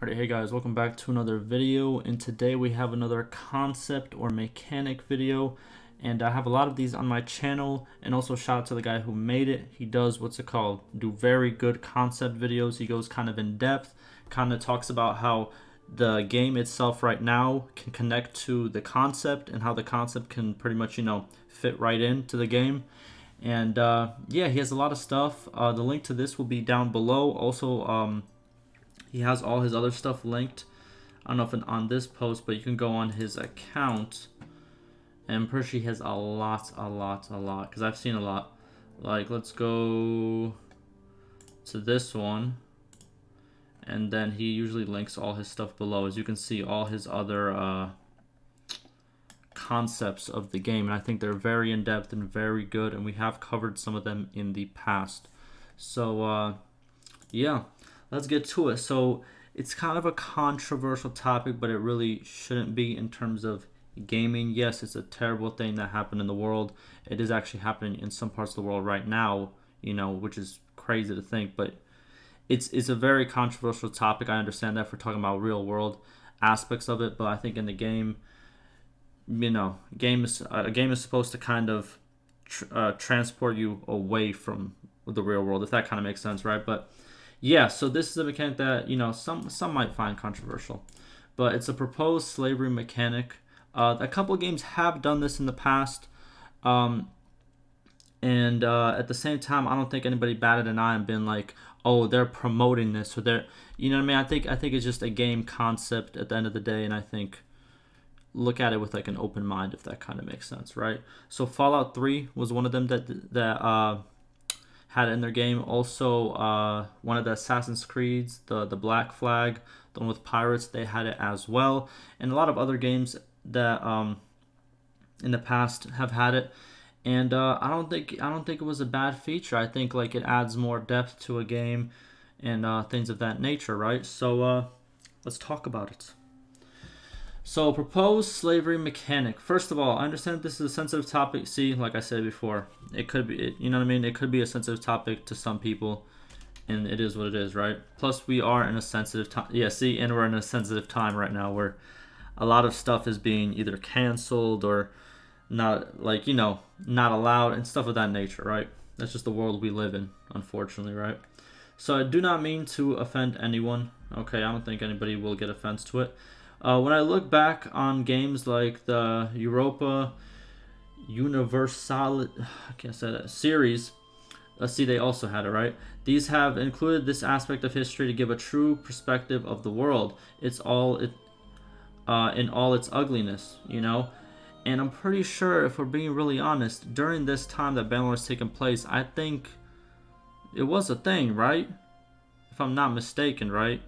Alright, hey guys, welcome back to another video, and today we have another concept or mechanic video, and I have a lot of these on my channel. And also shout out to the guy who made it. He does do very good concept videos. He goes kind of in depth, kind of talks about how the game itself right now can connect to the concept and how the concept can pretty much fit right into the game. And yeah, he has a lot of stuff. The link to this will be down below. Also, he has all his other stuff linked. I don't know if it's on this post, but you can go on his account. And I'm pretty sure he has a lot. Because I've seen a lot. Like, let's go to this one. And then he usually links all his stuff below. As you can see, all his other concepts of the game. And I think they're very in-depth and very good. And we have covered some of them in the past. So, yeah. Let's get to it. So it's kind of a controversial topic, but it really shouldn't be in terms of gaming. Yes, it's a terrible thing that happened in the world. It is actually happening in some parts of the world right now, which is crazy to think, but it's a very controversial topic. I understand that if we're talking about real world aspects of it, but I think in the game, a game is supposed to kind of transport you away from the real world, if that kind of makes sense, right? But yeah, so this is a mechanic that, some might find controversial, but it's a proposed slavery mechanic. A couple of games have done this in the past, and at the same time, I don't think anybody batted an eye and been like, oh, they're promoting this, or they're, you know what I mean? I think it's just a game concept at the end of the day, and I think look at it with like an open mind, if that kind of makes sense, right? So Fallout 3 was one of them that had it in their game. Also, one of the Assassin's Creeds, the Black Flag, the one with pirates, they had it as well. And a lot of other games that in the past have had it. And I don't think it was a bad feature. I think like it adds more depth to a game and things of that nature, right? So let's talk about it. So, proposed slavery mechanic. First of all, I understand this is a sensitive topic. See, like I said before, it could be, you know what I mean? It could be a sensitive topic to some people, and it is what it is, right? Plus, we are in a sensitive time. Yeah, see, and we're in a sensitive time right now where a lot of stuff is being either canceled or not, like, not allowed and stuff of that nature, right? That's just the world we live in, unfortunately, right? So, I do not mean to offend anyone. Okay, I don't think anybody will get offense to it. When I look back on games like the Europa Universalis, I can't say that, series, let's see, they also had it, right? These have included this aspect of history to give a true perspective of the world. It's all in all its ugliness, And I'm pretty sure, if we're being really honest, during this time that Bannerlord was taking place, I think it was a thing, right? If I'm not mistaken, right?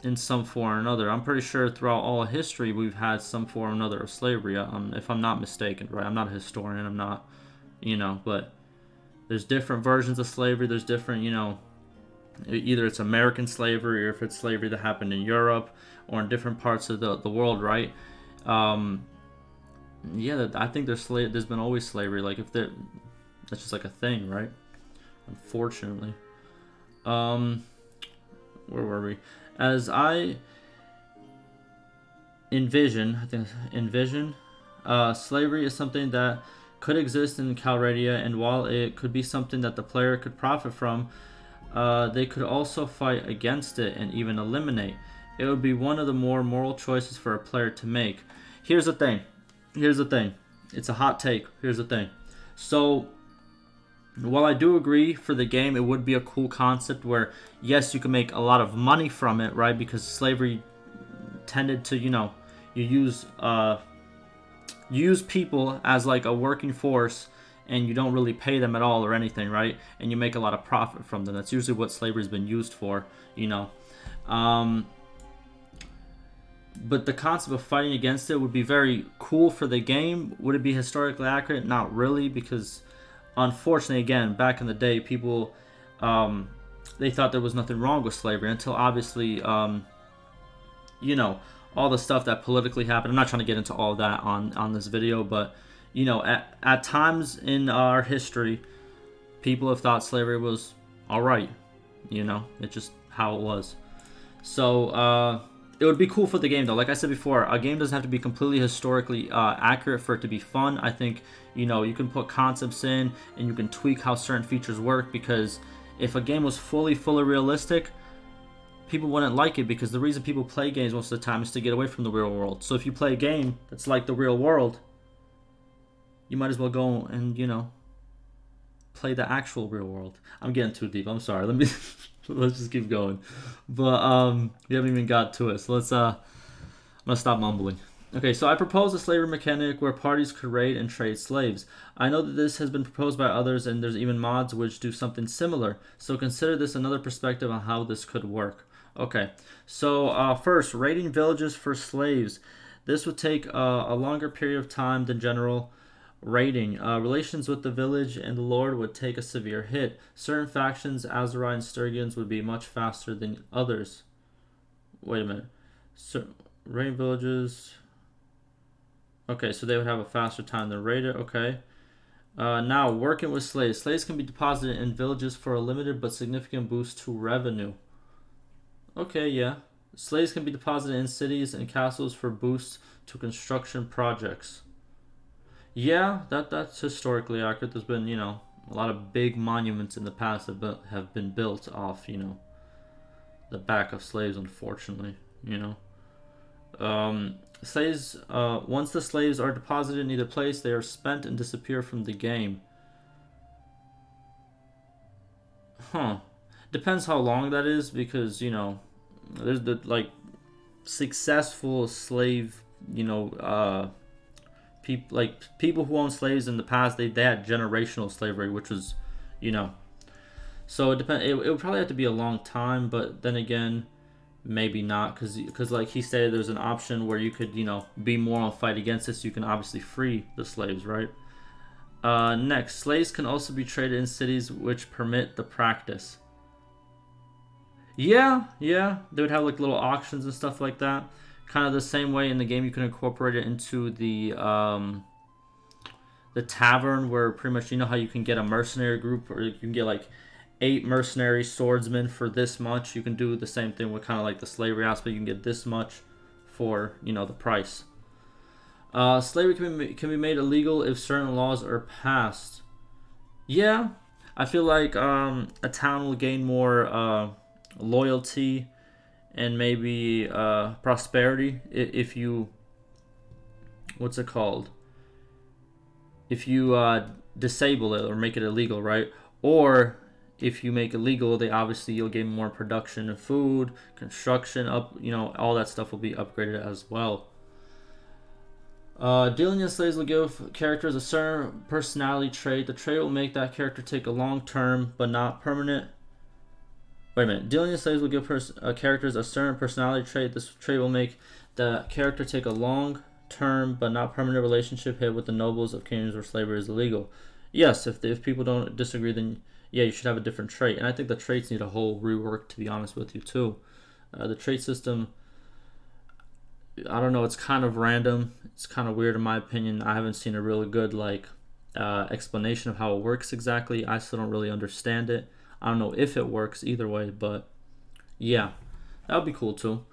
In some form or another. I'm pretty sure throughout all history we've had some form or another of slavery, if I'm not mistaken, right? I'm not a historian, I'm not, but there's different versions of slavery. There's different, either it's American slavery or if it's slavery that happened in Europe or in different parts of the world, right? Yeah, I think there's been always slavery. Like, that's just like a thing, right? Unfortunately. Where were we? As I envision, slavery is something that could exist in Calradia, and while it could be something that the player could profit from, they could also fight against it and even eliminate. It would be one of the more moral choices for a player to make. Here's the thing. It's a hot take. Here's the thing. So, while I do agree for the game, it would be a cool concept where, yes, you can make a lot of money from it, right? Because slavery tended to, you use people as like a working force, and you don't really pay them at all or anything, right? And you make a lot of profit from them. That's usually what slavery's been used for, But the concept of fighting against it would be very cool for the game. Would it be historically accurate? Not really, because unfortunately, again, back in the day, people, they thought there was nothing wrong with slavery until obviously, all the stuff that politically happened. I'm not trying to get into all of that on this video, but, at times in our history, people have thought slavery was all right. It's just how it was. So it would be cool for the game, though. Like I said before, a game doesn't have to be completely historically accurate for it to be fun. I think, you can put concepts in and you can tweak how certain features work, because if a game was fully realistic, people wouldn't like it, because the reason people play games most of the time is to get away from the real world. So if you play a game that's like the real world, you might as well go and, play the actual real world. I'm getting too deep. I'm sorry. Let's just keep going. But we haven't even got to it. So I'm gonna stop mumbling. Okay, so I propose a slavery mechanic where parties could raid and trade slaves. I know that this has been proposed by others, and there's even mods which do something similar. So consider this another perspective on how this could work. Okay, so first, raiding villages for slaves. This would take a longer period of time than general raiding. Relations with the village and the lord would take a severe hit. Certain factions, Azerai and Sturgians, would be much faster than others. Wait a minute. Raiding villages. Okay, so they would have a faster time than raider. Okay. Now, working with slaves. Slaves can be deposited in villages for a limited but significant boost to revenue. Okay, yeah. Slaves can be deposited in cities and castles for boosts to construction projects. Yeah, that's historically accurate. There's been, a lot of big monuments in the past that have been built off, the back of slaves, unfortunately, Slaves, once the slaves are deposited in either place, they are spent and disappear from the game. Huh. Depends how long that is, because, there's the, successful slave, people who owned slaves in the past, they had generational slavery, which was, so it depends. It would probably have to be a long time, but then again, maybe not, because like he said, there's an option where you could be more on fight against this. You can obviously free the slaves, right? Next, slaves can also be traded in cities which permit the practice. Yeah, they would have like little auctions and stuff like that. Kind of the same way in the game, you can incorporate it into the tavern, where pretty much how you can get a mercenary group, or you can get like 8 mercenary swordsmen for this much. You can do the same thing with kind of like the slavery aspect. You can get this much for the price. Slavery can be made illegal if certain laws are passed. Yeah, I feel like a town will gain more loyalty and maybe prosperity if you, what's it called? If you disable it or make it illegal, right? Or if you make it legal, you'll gain more production of food, construction, all that stuff will be upgraded as well. Dealing in slaves will give characters a certain personality trait. The trait will make that character take a long-term but not permanent. Wait a minute. Dealing in slaves will give characters a certain personality trait. This trait will make the character take a long-term but not permanent relationship hit with the nobles of kingdoms where slavery is illegal. Yes, if people don't disagree, then yeah, you should have a different trait. And I think the traits need a whole rework, to be honest with you, too. The trait system, I don't know, it's kind of random. It's kind of weird in my opinion. I haven't seen a really good explanation of how it works exactly. I still don't really understand it. I don't know if it works either way, but yeah, that would be cool too.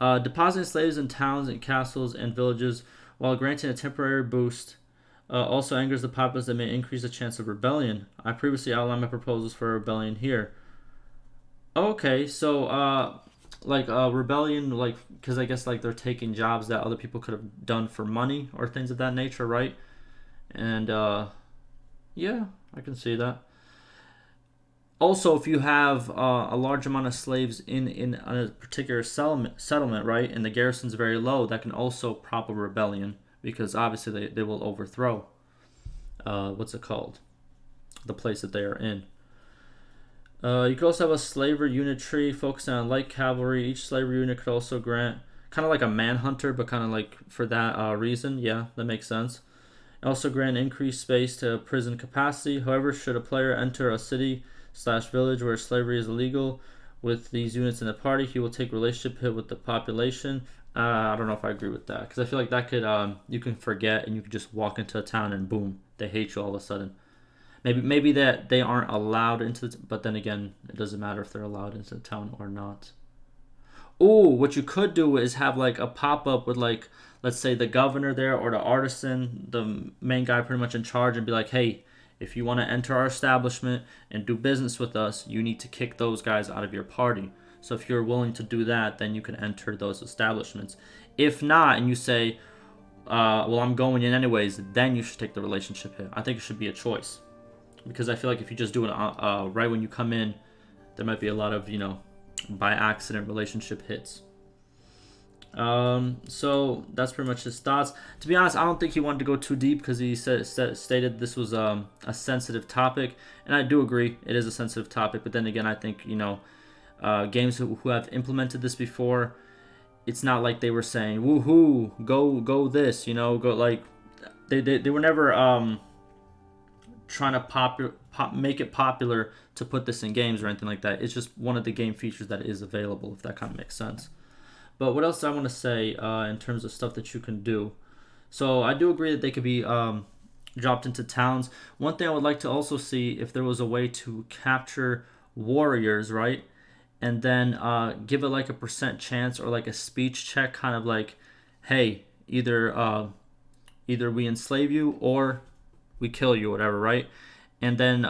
Depositing slaves in towns and castles and villages while granting a temporary boost also angers the populace that may increase the chance of rebellion. I previously outlined my proposals for a rebellion here. Okay, so rebellion, because I guess they're taking jobs that other people could have done for money or things of that nature, right? And yeah, I can see that. Also, if you have a large amount of slaves in a particular settlement, right, and the garrison's very low, that can also prop a rebellion, because obviously they will overthrow what's it called? The place that they are in. You could also have a slavery unit tree focusing on light cavalry. Each slavery unit could also grant kind of like a manhunter, but kind of like for that reason. Yeah, that makes sense. Also grant increased space to prison capacity. However, should a player enter a city/village where slavery is illegal with these units in the party, he will take relationship hit with the population. I don't know if I agree with that, because I feel like that could you can forget and you could just walk into a town and boom, they hate you all of a sudden. Maybe that they aren't allowed into, but then again, it doesn't matter if they're allowed into the town or not. Ooh, what you could do is have like a pop up with like, let's say the governor there or the artisan, the main guy pretty much in charge, and be like, hey, if you want to enter our establishment and do business with us, you need to kick those guys out of your party. So if you're willing to do that, then you can enter those establishments. If not, and you say, well, I'm going in anyways, then you should take the relationship hit. I think it should be a choice. Because I feel like if you just do it right when you come in, there might be a lot of, by accident relationship hits. So that's pretty much his thoughts. To be honest, I don't think he wanted to go too deep because he stated this was a sensitive topic, and I do agree it is a sensitive topic. But then again, I think games who have implemented this before, it's not like they were saying woohoo, go this, go like they were never trying to make it popular to put this in games or anything like that. It's just one of the game features that is available, if that kind of makes sense. But what else do I want to say in terms of stuff that you can do? So I do agree that they could be dropped into towns. One thing I would like to also see if there was a way to capture warriors, right? And then give it like a percent chance or like a speech check, kind of like, hey, either we enslave you or we kill you, whatever, right? And then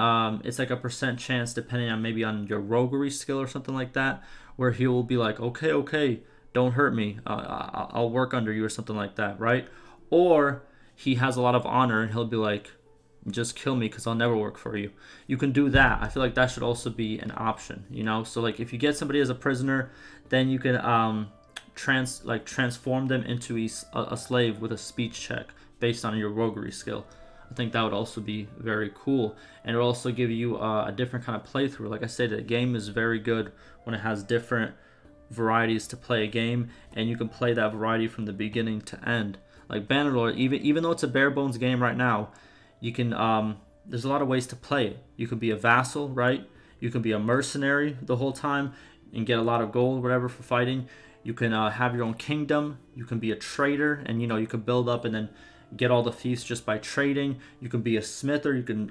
it's like a percent chance depending on maybe on your roguery skill or something like that, where he will be like, okay, don't hurt me, I'll work under you or something like that, right? Or he has a lot of honor and he'll be like, just kill me because I'll never work for you. You can do that. I feel like that should also be an option, So like if you get somebody as a prisoner, then you can transform them into a slave with a speech check based on your roguery skill. I think that would also be very cool, and it'll also give you a different kind of playthrough. Like I said, the game is very good when it has different varieties to play a game, and you can play that variety from the beginning to end. Like Bannerlord, even though it's a bare bones game right now, you can there's a lot of ways to play it. You could be a vassal, right? You can be a mercenary the whole time and get a lot of gold, whatever, for fighting. You can have your own kingdom. You can be a trader, and you can build up and then get all the fiefs just by trading. You can be a smither. You can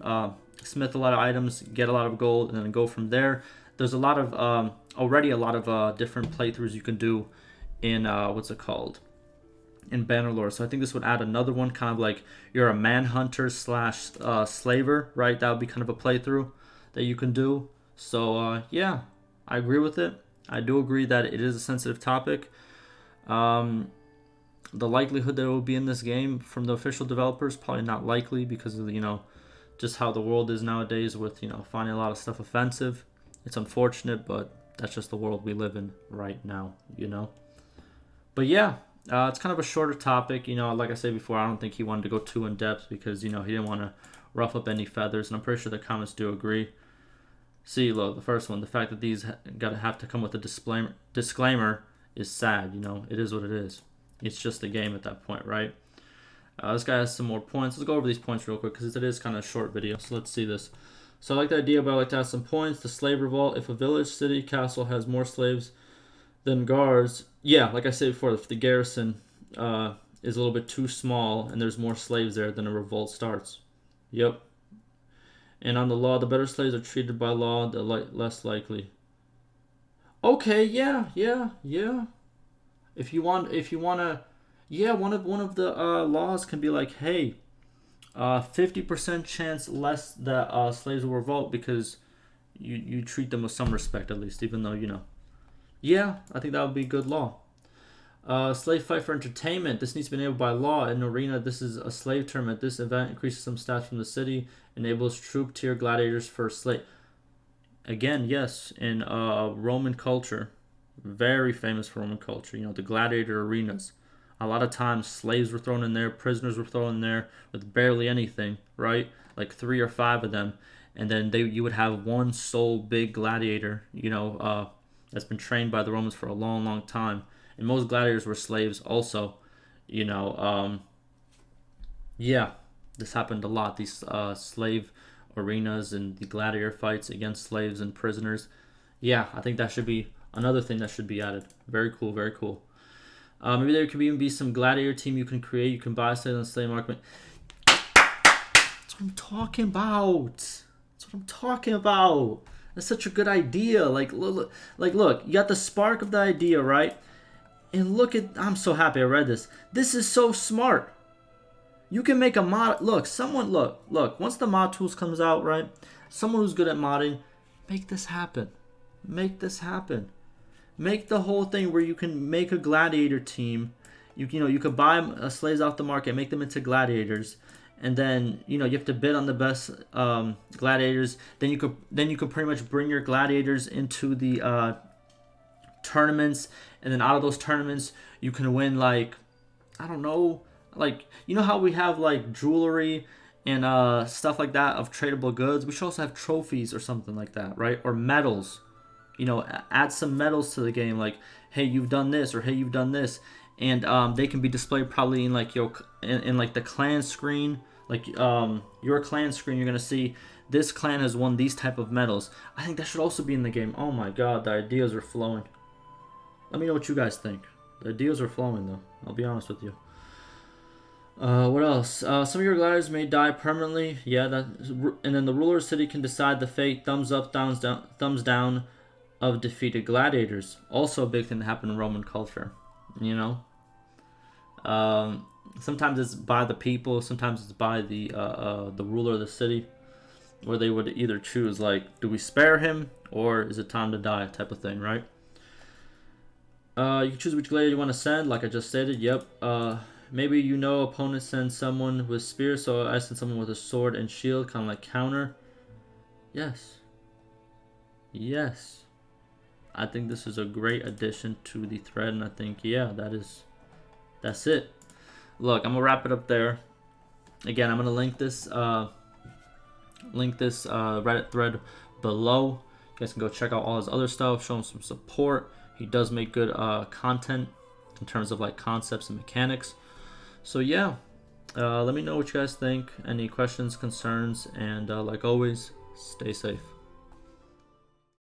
smith a lot of items, get a lot of gold, and then go from there. There's a lot of already a lot of different playthroughs you can do in in Bannerlord. So I think this would add another one, kind of like you're a manhunter slash slaver, right? That would be kind of a playthrough that you can do. So yeah, I agree with it. I do agree that it is a sensitive topic. The likelihood that it will be in this game from the official developers, probably not likely because of just how the world is nowadays with finding a lot of stuff offensive. It's unfortunate, but that's just the world we live in right now. But yeah, it's kind of a shorter topic. Like I said before, I don't think he wanted to go too in depth because he didn't want to rough up any feathers, and I'm pretty sure the comments do agree. See, look, the first one, the fact that these gotta have to come with a disclaimer is sad. It is what it is. It's just a game at that point, right? This guy has some more points. Let's go over these points real quick because it is kind of a short video. So let's see this. So I like the idea, but I like to have some points. The slave revolt. If a village, city, castle has more slaves than guards, yeah, like I said before, if the garrison is a little bit too small and there's more slaves there, then a revolt starts. Yep. And on the law, the better slaves are treated by law, the less likely. Okay, yeah. If you wanna, yeah, one of the laws can be like, hey, 50% chance less that slaves will revolt because you treat them with some respect at least, even though Yeah, I think that would be a good law. Slave fight for entertainment. This needs to be enabled by law. In arena, this is a slave tournament. This event increases some stats from the city, enables troop tier gladiators for slave. Again, yes, in Roman culture, very famous for Roman culture. The gladiator arenas. A lot of times, slaves were thrown in there, prisoners were thrown in there with barely anything, right? Like 3 or 5 of them, and then you would have one sole big gladiator, that's been trained by the Romans for a long, long time. And most gladiators were slaves also. Yeah, this happened a lot. These slave arenas and the gladiator fights against slaves and prisoners. Yeah, I think that should be another thing that should be added. Very cool, very cool. Maybe there could even be some gladiator team you can create. You can buy slaves on the slave market. That's what I'm talking about. That's such a good idea. Like, look, you got the spark of the idea, right? And look at, I'm so happy I read this. This is so smart. You can make a mod. Look, look. Once the mod tools comes out, right? Someone who's good at modding, make this happen. Make this happen. Make the whole thing where you can make a gladiator team. You could buy slaves off the market, make them into gladiators, and then you have to bid on the best gladiators. Then you could pretty much bring your gladiators into the tournaments, and then out of those tournaments you can win, like, I don't know, like, how we have like jewelry and stuff like that of tradable goods. We should also have trophies or something like that, right? Or medals. Add some medals to the game, like, hey, you've done this, or hey, you've done this, and they can be displayed probably in like in like the clan screen, like your clan screen. You're gonna see this clan has won these type of medals. I think that should also be in the game. Oh my god, the ideas are flowing. Let me know what you guys think. The ideas are flowing, though. I'll be honest with you. What else? Some of your gladiators may die permanently. Yeah, and then the ruler of the city can decide the fate. Thumbs up, thumbs down of defeated gladiators. Also a big thing that happened in Roman culture. Sometimes it's by the people. Sometimes it's by the ruler of the city, where they would either choose, like, do we spare him or is it time to die, type of thing, right? You can choose which gladiator you want to send, like I just stated. Yep. Maybe opponent sends someone with spear, so I send someone with a sword and shield, kind of like counter. Yes. Yes. I think this is a great addition to the thread, and I think, yeah, that's it. Look, I'm gonna wrap it up there. Again, I'm gonna link this Reddit thread below. You guys can go check out all his other stuff, show him some support. He does make good content in terms of like concepts and mechanics. So yeah, let me know what you guys think. Any questions, concerns, and like always, stay safe.